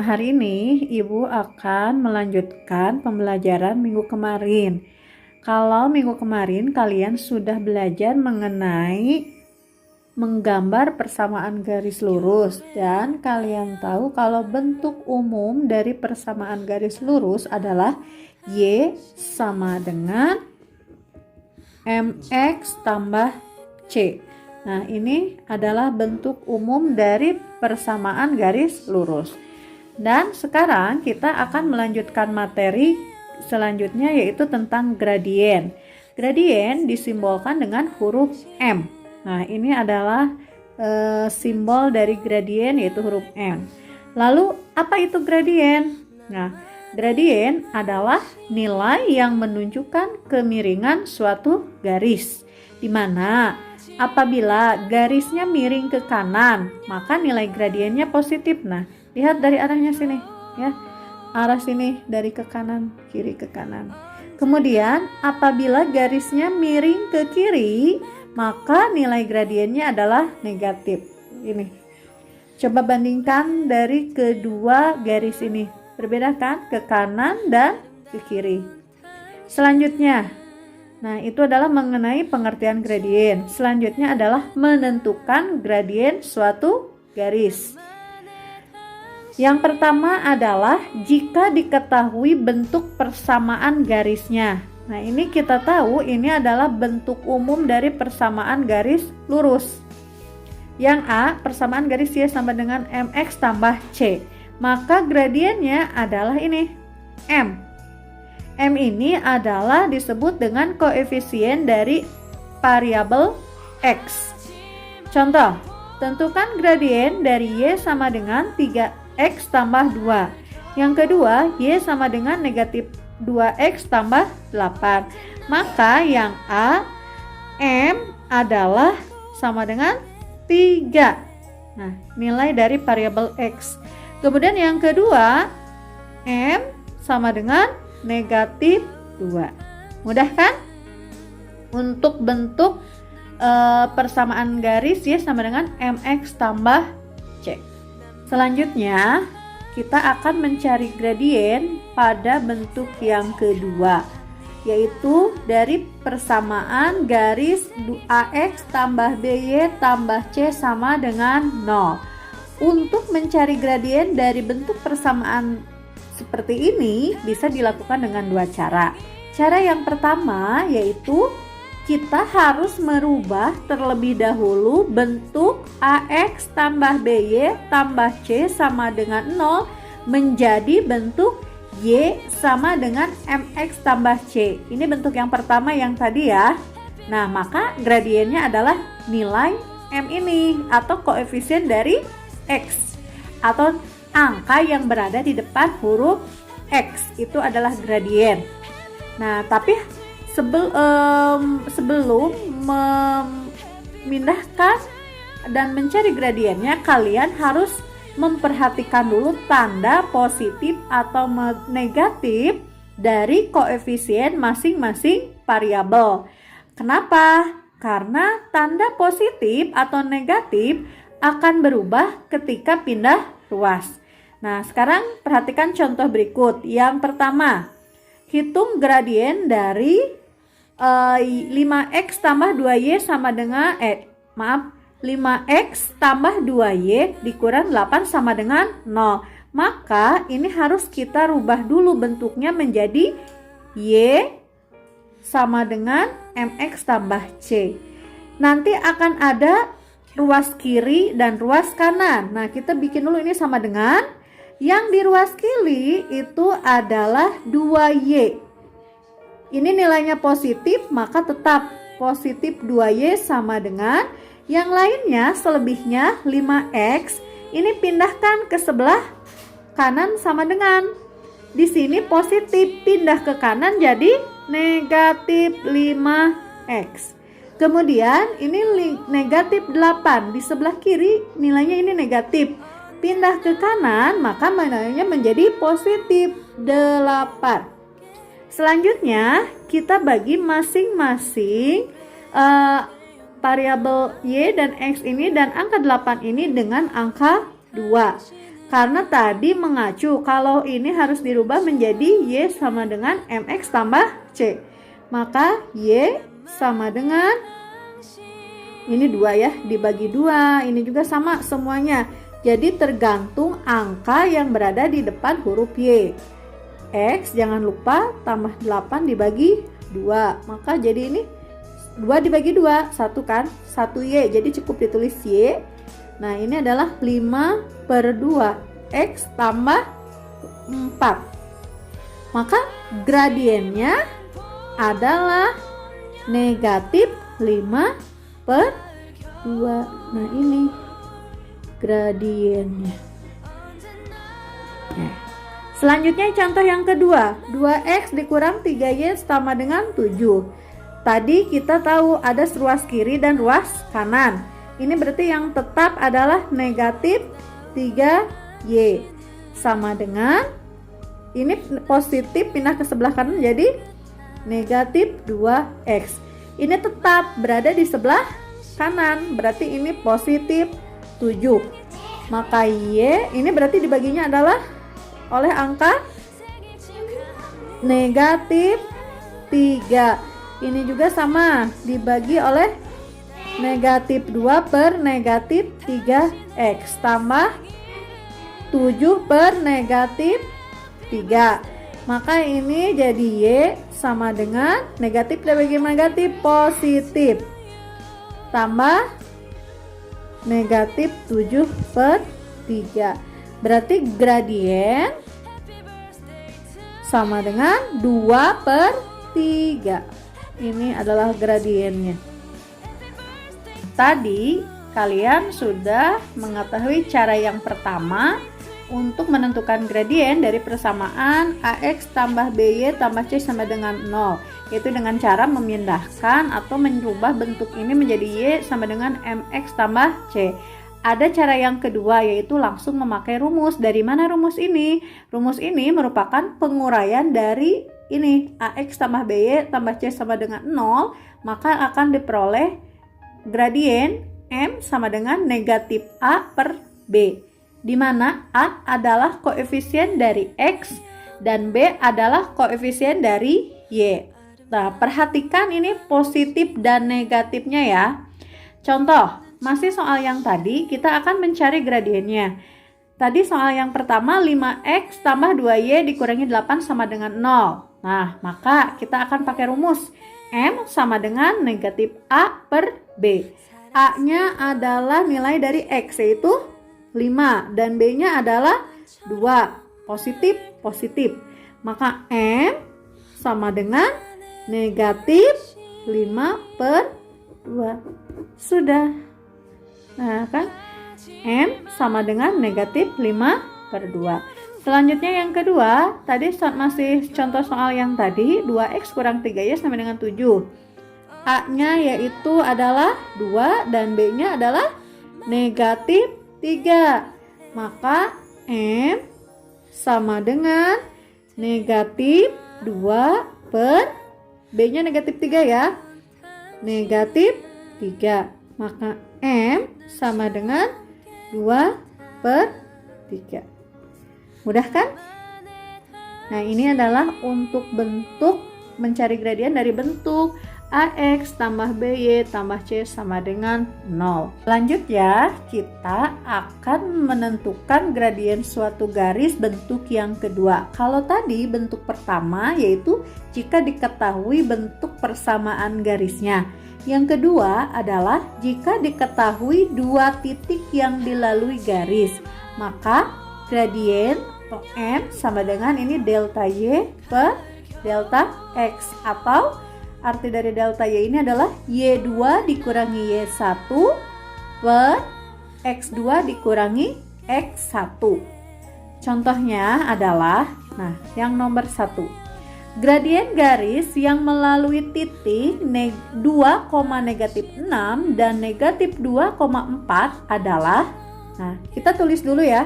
hari ini Ibu akan melanjutkan pembelajaran minggu kemarin. Kalau minggu kemarin kalian sudah belajar mengenai menggambar persamaan garis lurus, dan kalian tahu kalau bentuk umum dari persamaan garis lurus adalah Y sama dengan MX tambah C. Nah, ini adalah bentuk umum dari persamaan garis lurus. Dan sekarang kita akan melanjutkan materi selanjutnya, yaitu tentang gradien. Gradien disimbolkan dengan huruf M. Nah, ini adalah simbol dari gradien, yaitu huruf M. Lalu, apa itu gradien? Nah, gradien adalah nilai yang menunjukkan kemiringan suatu garis, di mana apabila garisnya miring ke kanan, maka nilai gradiennya positif. Nah, lihat dari arahnya sini, ya. Arah sini dari ke kanan, kiri ke kanan. Kemudian, apabila garisnya miring ke kiri, maka nilai gradiennya adalah negatif. Ini. Coba bandingkan dari kedua garis ini. Berbeda kan? Ke kanan dan ke kiri. Selanjutnya, nah, itu adalah mengenai pengertian gradien. Selanjutnya adalah menentukan gradien suatu garis. Yang pertama adalah jika diketahui bentuk persamaan garisnya. Nah, ini kita tahu ini adalah bentuk umum dari persamaan garis lurus. Yang A, persamaan garis Y sama dengan MX tambah C. Maka gradiennya adalah ini, M. M ini adalah disebut dengan koefisien dari variabel X. Contoh, tentukan gradien dari Y sama dengan 3X tambah 2. Yang kedua, Y sama dengan negatif 2X tambah 8. Maka yang A, M adalah sama dengan 3. Nah, nilai dari variabel X. Kemudian yang kedua, M sama dengan negatif 2. Mudah kan? Untuk bentuk persamaan garis Y sama dengan MX tambah C. Selanjutnya, kita akan mencari gradien pada bentuk yang kedua, yaitu dari persamaan garis AX tambah BY tambah C sama dengan 0. Untuk mencari gradien dari bentuk persamaan seperti ini bisa dilakukan dengan dua cara. Cara yang pertama yaitu kita harus merubah terlebih dahulu bentuk AX tambah BY tambah C sama dengan 0 menjadi bentuk Y sama dengan MX tambah C. Ini bentuk yang pertama yang tadi ya. Nah, maka gradiennya adalah nilai M ini atau koefisien dari X atau angka yang berada di depan huruf X, itu adalah gradien. Nah, tapi sebelum memindahkan dan mencari gradiennya, kalian harus memperhatikan dulu tanda positif atau negatif dari koefisien masing-masing variabel. Kenapa? Karena tanda positif atau negatif akan berubah ketika pindah ruas. Nah, sekarang perhatikan contoh berikut. Yang pertama, hitung gradien dari 5X tambah 2Y sama dengan 5X tambah 2Y dikurang 8 sama dengan 0. Maka ini harus kita rubah dulu bentuknya menjadi Y sama dengan MX tambah C. Nanti akan ada ruas kiri dan ruas kanan. Nah, kita bikin dulu ini sama dengan yang di ruas kiri itu adalah 2Y. Ini nilainya positif, maka tetap positif 2Y sama dengan yang lainnya, selebihnya 5X. Ini pindahkan ke sebelah kanan sama dengan di sini positif, pindah ke kanan jadi negatif 5X. Kemudian ini negatif 8, di sebelah kiri nilainya ini negatif. Pindah ke kanan maka nilainya menjadi positif 8. Selanjutnya kita bagi masing-masing variabel Y dan X ini dan angka 8 ini dengan angka 2. Karena tadi mengacu kalau ini harus dirubah menjadi Y sama dengan MX tambah C. Maka Y sama dengan, ini 2 ya, dibagi 2. Ini juga sama semuanya. Jadi tergantung angka yang berada di depan huruf Y. X jangan lupa tambah 8 dibagi 2. Maka jadi ini 2 dibagi 2, 1 kan? 1 Y. Jadi cukup ditulis Y. Nah, ini adalah 5/2. X tambah 4. Maka gradiennya adalah negatif 5/2. Nah, ini gradiennya. Selanjutnya contoh yang kedua, 2X dikurang 3Y sama dengan 7. Tadi kita tahu ada ruas kiri dan ruas kanan. Ini berarti yang tetap adalah negatif 3Y sama dengan, ini positif pindah ke sebelah kanan jadi negatif 2X. Ini tetap berada di sebelah kanan, berarti ini positif 7. Maka Y ini berarti dibaginya adalah oleh angka negatif 3. Ini juga sama, dibagi oleh negatif 2 per negatif 3X tambah 7 per negatif 3. Maka ini jadi Y sama dengan negatif dibagi negatif positif tambah negatif 7/3. Berarti gradien sama dengan 2/3. Ini adalah gradiennya. Tadi kalian sudah mengetahui cara yang pertama untuk menentukan gradien dari persamaan AX tambah BY tambah C sama dengan 0, yaitu dengan cara memindahkan atau merubah bentuk ini menjadi Y sama dengan MX tambah C. Ada cara yang kedua, yaitu langsung memakai rumus. Dari mana rumus ini? Rumus ini merupakan penguraian dari ini AX tambah BY tambah C sama dengan 0, maka akan diperoleh gradien M sama dengan negatif A per B, di mana A adalah koefisien dari X dan B adalah koefisien dari Y. Nah, perhatikan ini positif dan negatifnya ya. Contoh, masih soal yang tadi, kita akan mencari gradiennya. Tadi soal yang pertama 5X tambah 2Y dikurangi 8 sama dengan 0. Nah, maka kita akan pakai rumus M sama dengan negatif A per B. A-nya adalah nilai dari X, yaitu 5, dan B-nya adalah 2. Positif, positif. Maka M sama dengan negatif 5/2. Sudah. Nah, kan M sama dengan negatif 5/2. Selanjutnya yang kedua, tadi masih contoh soal yang tadi, 2X kurang 3Y sama dengan 7. A-nya yaitu adalah 2 dan B-nya adalah negatif 3. Maka M sama dengan negatif 2 per B-nya negatif 3 ya. Negatif 3. Maka M sama dengan 2/3. Mudah kan? Nah, ini adalah untuk bentuk mencari gradien dari bentuk AX tambah BY tambah C sama dengan 0. Lanjut ya, kita akan menentukan gradien suatu garis bentuk yang kedua. Kalau tadi bentuk pertama yaitu jika diketahui bentuk persamaan garisnya. Yang kedua adalah jika diketahui dua titik yang dilalui garis. Maka gradien M sama dengan ini delta Y per delta X, atau arti dari delta Y ini adalah Y2 dikurangi Y1 per X2 dikurangi X1. Contohnya adalah, nah, yang nomor 1. Gradien garis yang melalui titik 2,6 dan negatif 2,4 adalah, nah, kita tulis dulu ya.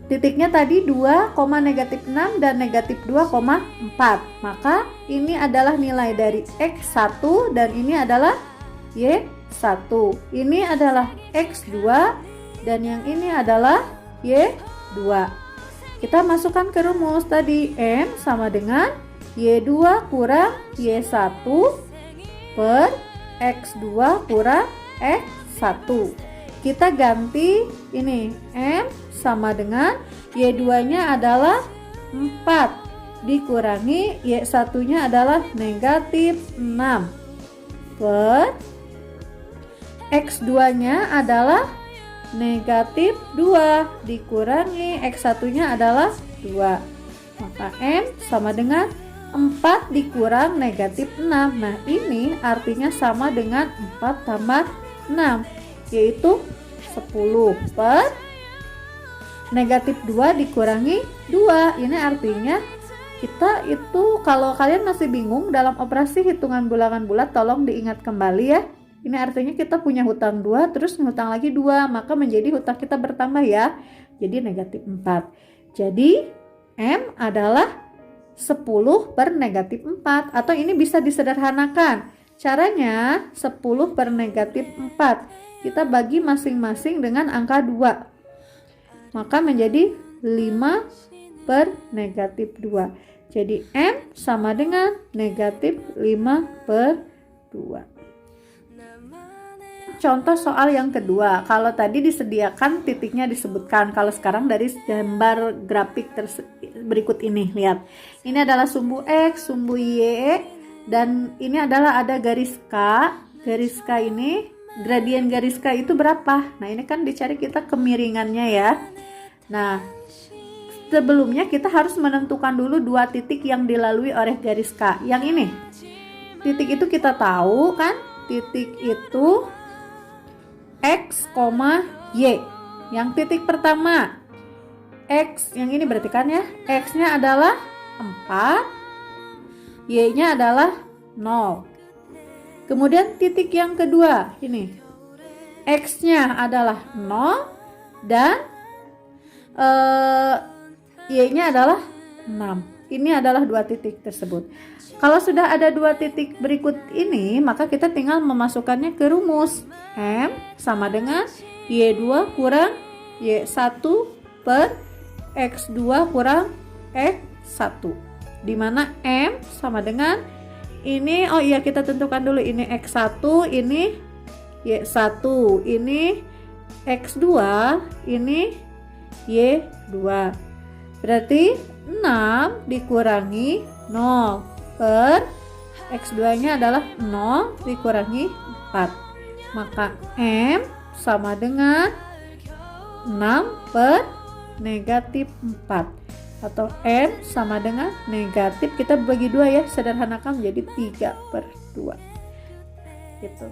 Titiknya tadi 2,6 dan negatif 2,4. Maka ini adalah nilai dari X1 dan ini adalah Y1. Ini adalah X2 dan yang ini adalah Y2. Kita masukkan ke rumus tadi, M sama dengan Y2 kurang Y1 per X2 kurang X1. Kita ganti ini, M sama dengan Y2-nya adalah 4 dikurangi Y1-nya adalah negatif 6 per X2-nya adalah negatif 2 dikurangi X1-nya adalah 2. Maka M sama dengan 4 dikurang negatif 6. Nah, ini artinya sama dengan 4 tambah 6, yaitu 10 per negatif 2 dikurangi 2. Ini artinya kita itu, kalau kalian masih bingung dalam operasi hitungan bilangan bulat, tolong diingat kembali ya. Ini artinya kita punya hutang 2, terus ngutang lagi 2, maka menjadi hutang kita bertambah ya. Jadi negatif 4. Jadi M adalah 10 per negatif 4, atau ini bisa disederhanakan. Caranya 10 per negatif 4 kita bagi masing-masing dengan angka 2, maka menjadi 5 per negatif 2. Jadi M sama dengan negatif 5 per 2. Contoh soal yang kedua, kalau tadi disediakan titiknya disebutkan, kalau sekarang dari gambar grafik berikut ini, lihat. Ini adalah sumbu X, sumbu Y, dan ini adalah ada garis K. Garis K ini, gradien garis K itu berapa? Nah, ini kan dicari kita kemiringannya ya. Nah, sebelumnya kita harus menentukan dulu dua titik yang dilalui oleh garis K. Yang ini, titik itu kita tahu kan, titik itu X, Y. Yang titik pertama X, yang ini berarti kan ya, X-nya adalah 4, Y-nya adalah 0. Kemudian titik yang kedua ini, X-nya adalah 0 dan Y-nya adalah 6. Ini adalah dua titik tersebut. Kalau sudah ada dua titik berikut ini, maka kita tinggal memasukkannya ke rumus. M sama dengan Y2 kurang Y1 per X2 kurang X1. Dimana M sama dengan ini, oh iya kita tentukan dulu, ini X1, ini Y1, ini X2, ini Y2. Berarti 6 dikurangi 0 per X2-nya adalah 0 dikurangi 4. Maka M sama dengan 6 per negatif 4. Atau M sama dengan negatif, kita bagi 2 ya, sederhanakan menjadi 3/2. Gitu.